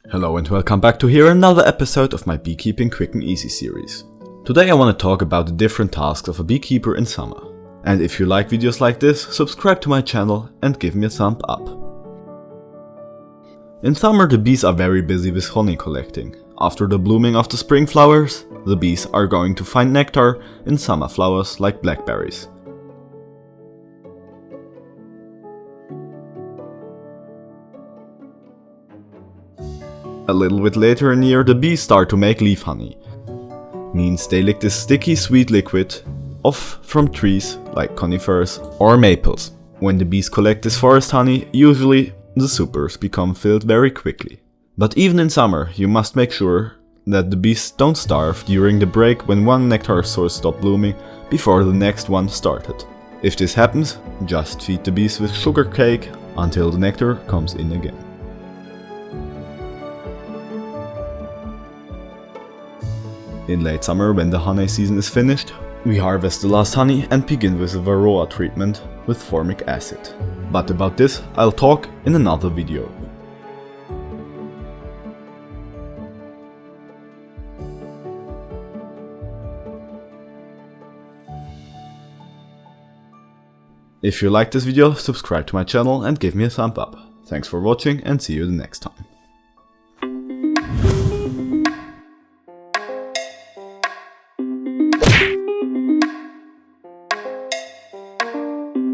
Hello and welcome back to here another episode of my Beekeeping Quick and Easy series. Today I want to talk about the different tasks of a beekeeper in summer. And if you like videos like this, subscribe to my channel and give me a thumb up. In summer the bees are very busy with honey collecting. After the blooming of the spring flowers, the bees are going to find nectar in summer flowers like blackberries. A little bit later in the year the bees start to make leaf honey. Means they lick this sticky sweet liquid off from trees like conifers or maples. When the bees collect this forest honey, usually the supers become filled very quickly. But even in summer you must make sure that the bees don't starve during the break when one nectar source stopped blooming before the next one started. If this happens, just feed the bees with sugar cake until the nectar comes in again. In late summer, when the honey season is finished, we harvest the last honey and begin with a varroa treatment with formic acid. But about this I'll talk in another video. If you liked this video, subscribe to my channel and give me a thumb up. Thanks for watching and see you the next time.